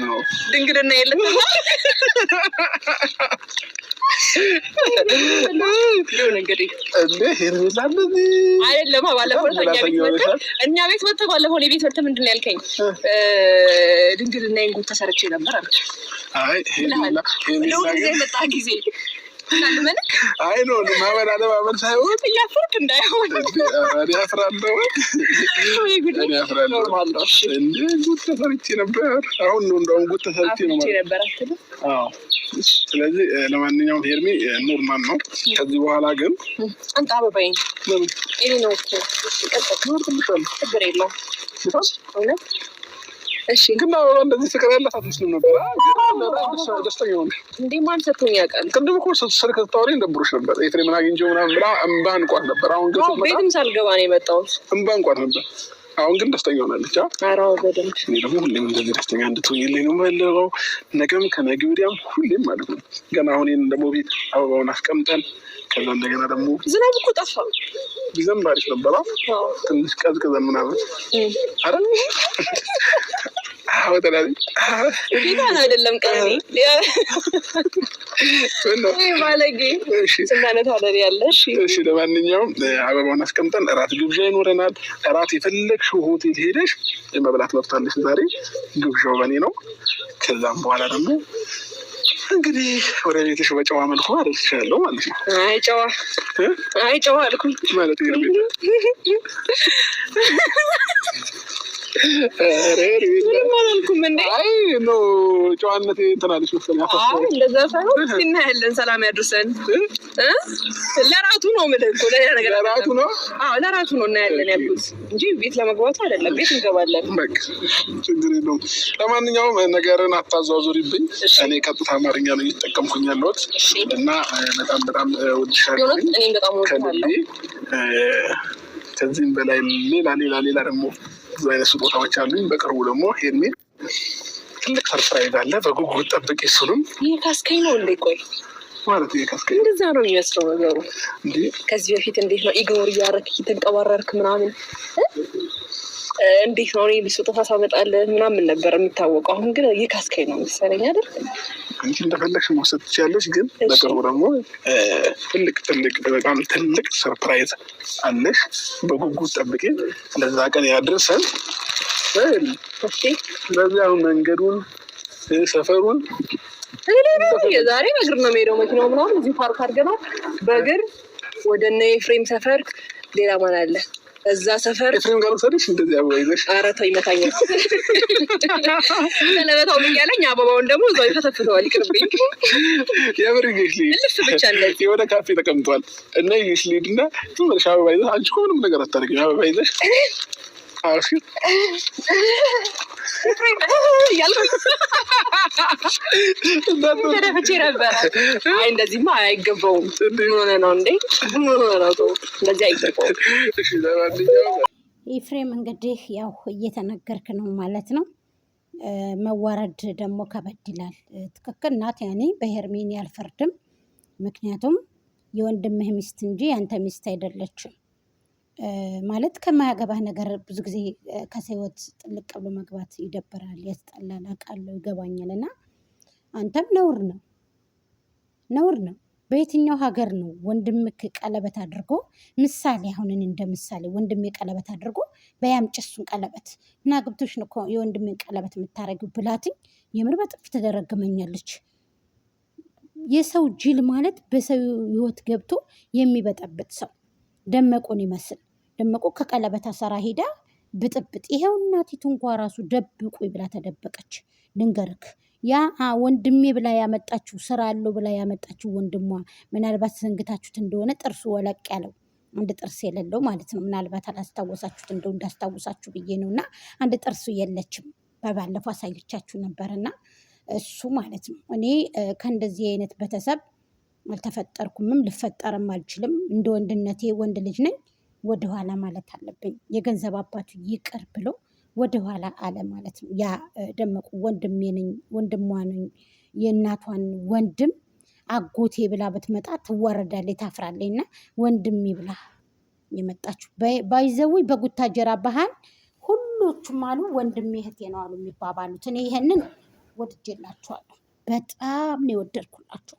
ነው ድንግልና የለም እንግዲህ አይደለም ባለፈው እኛ ቤት መጥተህ ባለፈው ቤት መጥተህ ምንድን ነው ያልከኝ? ድንግልናዬን ጉድ ተሰርቼ ነበር አልኩ። አይ ጊዜ መጣ ጊዜ አይ ነው ማመን ሳይሆን እያፈርክ እንዳይሆን ያፍራለሁ እንደ ጉድ ተሰርቼ ነበር። አሁን ነው እንደውም ጉድ ተሰርቼ ነው ነበር አትልም? ስለዚህ ለማንኛውም ሄርሜ ኖርማል ነው። ከዚህ በኋላ ግን አንተ አበባዬን ይሄ ነው ችግር የለውም። እሺ ግን አበባ እንደዚህ ፍቅር ያላት አትመስልም ነበር። ደስተኛ ሆነ እንዴ? ማን ሰጥቶኝ ያውቃል? ቅድም እኮ ስልክ ስታወሪኝ ደብሮሽ ነበር። ኤፍሬምን አግኝቼው ምናምን ብላ እምባ እንቋት ነበር። አሁን ግን ቤትም ሳልገባ ነው የመጣሁት። እምባ እንቋት ነበር። አሁን ግን ደስተኛ ሆናለች። ኧረ በደምብ እኔ ደግሞ ሁሌም እንደዚህ ደስተኛ እንድትሆኝልኝ ነው የምፈልገው። ነገም ከነገ ወዲያም ሁሌም ማለት ነው። ገና አሁን ይሄን ደግሞ ቤት አበባውን አስቀምጠን ከዛ እንደገና ደግሞ ዝናብ እኮ ጠፋ። ቢዘንብ አሪፍ ነበረ። ትንሽ ቀዝቅዘን ምናምን አረ ወተላሊ ጌታን አይደለም ቀኔ ባለጌ ስናነት አደር ያለ። እሺ ለማንኛውም አበባውን አስቀምጠን እራት ግብዣ ይኖረናል። እራት የፈለግሽው ሆቴል ሄደሽ የመብላት መብት አለሽ። ዛሬ ግብዣው በእኔ ነው። ከዛም በኋላ ደግሞ እንግዲህ ወደ ቤትሽ በጨዋ መልኩ አደርስሻለሁ ማለት ነው። አይ ጨዋ አልኩኝ ማለት ነው። አይ ነው ጨዋነት ትናለች መሰለኝ። እንደዛ ሳይሆን እናያለን። ሰላም ያድርሰን። ለራቱ ነው የምልህ እኮ ለራቱ ነው። ለራቱ ነው እናያለን ያልኩት እንጂ ቤት ለመግባቱ አይደለም። ቤት እንገባለን። በቃ ችግር የለውም። ለማንኛውም ነገርን አታዟዙሪብኝ። እኔ ቀጥታ አማርኛ ነው እየተጠቀምኩኝ ያለሁት እና በጣም ወድሻለሁ ከልቤ። ከዚህም በላይ ሌላ ደግሞ ብዙ አይነት ስጦታዎች አሉኝ። በቅርቡ ደግሞ ሄርሜ ትልቅ ሰርፕራይዝ አለ። በጉጉት ጠብቂ። እሱንም ይህ ካስከኝ ነው እንዴ? ቆይ ማለት ይህ ካስከኝ እንደዛ ነው የሚመስለው ነገሩ። ከዚህ በፊት እንዴት ነው ኢግኖር እያደረክ እየተንቀባረርክ ምናምን እንዴት ነው እኔ ስጦታ ሳመጣልህ ምናምን ነበር የሚታወቀው። አሁን ግን ይህ ካስከኝ ነው መሰለኝ አይደል? አንቺ እንደፈለግሽ መውሰድ ትችያለሽ። ግን በቅርቡ ደግሞ በጣም ትልቅ ሰርፕራይዝ አለሽ። በጉጉት ጠብቂ። ለዛ ቀን ያድርሰን። ስለዚህ አሁን መንገዱን ሰፈሩን የዛሬ በእግር ነው የምሄደው። መኪናው ምናምን እዚህ ፓርክ አድርገናል በእግር ወደ እነ ኤፍሬም ሰፈር። ሌላ ማን አለ እዛ ሰፈር? ኤፍሬም ጋር ወሰደሽ እንደዚህ አበባ ይዘሽ? ኧረ ተው ይመታኛል። ቀለበታው ምን ያለኝ አበባውን ደግሞ እዛው ይፈተፍተዋል። ይቅርብኝ። የምር ይዤሽ ልሂድ። ልብስ ብቻ እንደዚህ የሆነ ካፌ ተቀምጧል እና ይዤሽ ልሂድና ዝም ብለሽ አበባ ይዘሽ። አንቺ እኮ ምንም ነገር አታደርጊም። አበባ ይዘሽ ተደፍቼ ነበረ። አይ እንደዚህማ አይገባውም። ምን ሆነ ነው እንዴ? ምን ሆነ ነው? እንደዚህ አይገባውም። ኤፍሬም እንግዲህ ያው እየተነገርክ ነው ማለት ነው። መዋረድ ደግሞ ከበድ ይላል። ትክክል ናት። ያኔ በሄርሜን አልፈርድም። ምክንያቱም የወንድምህ ሚስት እንጂ ያንተ ሚስት አይደለችም። ማለት ከማያገባህ ነገር ብዙ ጊዜ ከሰው ሕይወት ጥልቅ ብሎ መግባት ይደብራል፣ ያስጠላል፣ አውቃለሁ፣ ይገባኛል። እና አንተም ነውር ነው። በየትኛው ሀገር ነው ወንድምክ ቀለበት አድርጎ ምሳሌ አሁንን እንደ ምሳሌ ወንድሜ ቀለበት አድርጎ በያምጭ እሱን ቀለበት እና ግብቶች ነው የወንድሜን ቀለበት የምታረጊው ብላትኝ የምር በጥፊ ትደረግመኛለች። የሰው ጅል ማለት በሰው ሕይወት ገብቶ የሚበጠብጥ ሰው ደመቁን ይመስል ደመቁ ከቀለበት አሰራ ሄዳ ብጥብጥ። ይሄው እናቲቱ እንኳ ራሱ ደብቁ ብላ ተደበቀች። ልንገርክ ያ ወንድሜ ብላ ያመጣችው ስራ አለው ብላ ያመጣችው ወንድሟ ምናልባት ዘንግታችሁት እንደሆነ ጥርሱ ወለቅ ያለው አንድ ጥርስ የሌለው ማለት ነው። ምናልባት አላስታወሳችሁት እንደው እንዳስታውሳችሁ ብዬ ነውና አንድ ጥርሱ የለችም። በባለፈው አሳይቻችሁ ነበርና እሱ ማለት ነው። እኔ ከእንደዚህ አይነት ቤተሰብ አልተፈጠርኩምም፣ ልፈጠርም አልችልም። እንደ ወንድነቴ ወንድ ልጅ ነኝ። ወደኋላ ማለት አለብኝ። የገንዘብ አባቱ ይቅር ብሎ ወደኋላ አለ ማለት ነው። ያ ደመቁ ወንድሜ ነኝ፣ ወንድሟ ነኝ፣ የእናቷን ወንድም አጎቴ ብላ ብትመጣ ትዋረዳለች፣ ታፍራለች። እና ወንድሜ ብላ የመጣችሁ ባይዘዊ በጉታጀራ ባህል ሁሉ ሁሎቹም አሉ ወንድሜ እህቴ ነው አሉ የሚባባሉት። እኔ ይሄንን ወድጄላችኋለሁ። በጣም ነው የወደድኩላቸው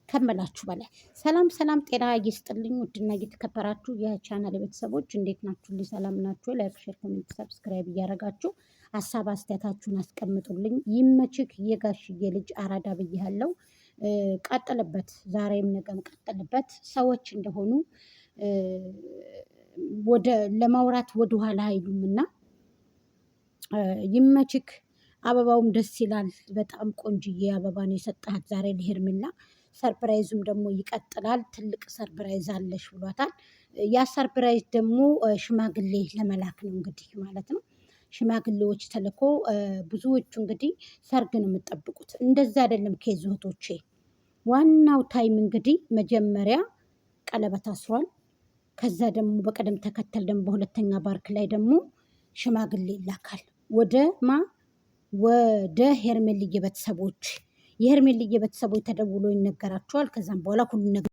ከምላችሁ በላይ። ሰላም ሰላም፣ ጤና ይስጥልኝ ውድና እየተከበራችሁ የቻናል ቤተሰቦች እንዴት ናችሁ? ሰላም ናችሁ? ላይክ፣ ሼር፣ ኮሜንት፣ ሰብስክራይብ እያደረጋችሁ ሀሳብ አስተያየታችሁን አስቀምጡልኝ። ይመችክ የጋሽዬ ልጅ አራዳ ብያለሁ። ቀጥልበት፣ ዛሬም ነገም ቀጥልበት። ሰዎች እንደሆኑ ለማውራት ወደኋላ አይሉምና ይመችክ። አበባውም ደስ ይላል። በጣም ቆንጅዬ አበባ ነው የሰጣት ዛሬ ለሄርሜላ። ሰርፕራይዙም ደግሞ ይቀጥላል። ትልቅ ሰርፕራይዝ አለሽ ብሏታል። ያ ሰርፕራይዝ ደግሞ ሽማግሌ ለመላክ ነው እንግዲህ ማለት ነው። ሽማግሌዎች ተልኮ ብዙዎቹ እንግዲህ ሰርግ ነው የምጠብቁት። እንደዛ አይደለም ኬዝ እህቶቼ። ዋናው ታይም እንግዲህ መጀመሪያ ቀለበት አስሯል። ከዛ ደግሞ በቀደም ተከተል ደግሞ በሁለተኛ ባርክ ላይ ደግሞ ሽማግሌ ይላካል። ወደ ሄርሜልዬ ቤተሰቦች። የሄርሜልዬ ቤተሰቦች ተደውሎ ይነገራቸዋል። ከዛም በኋላ ሁሉ ነገር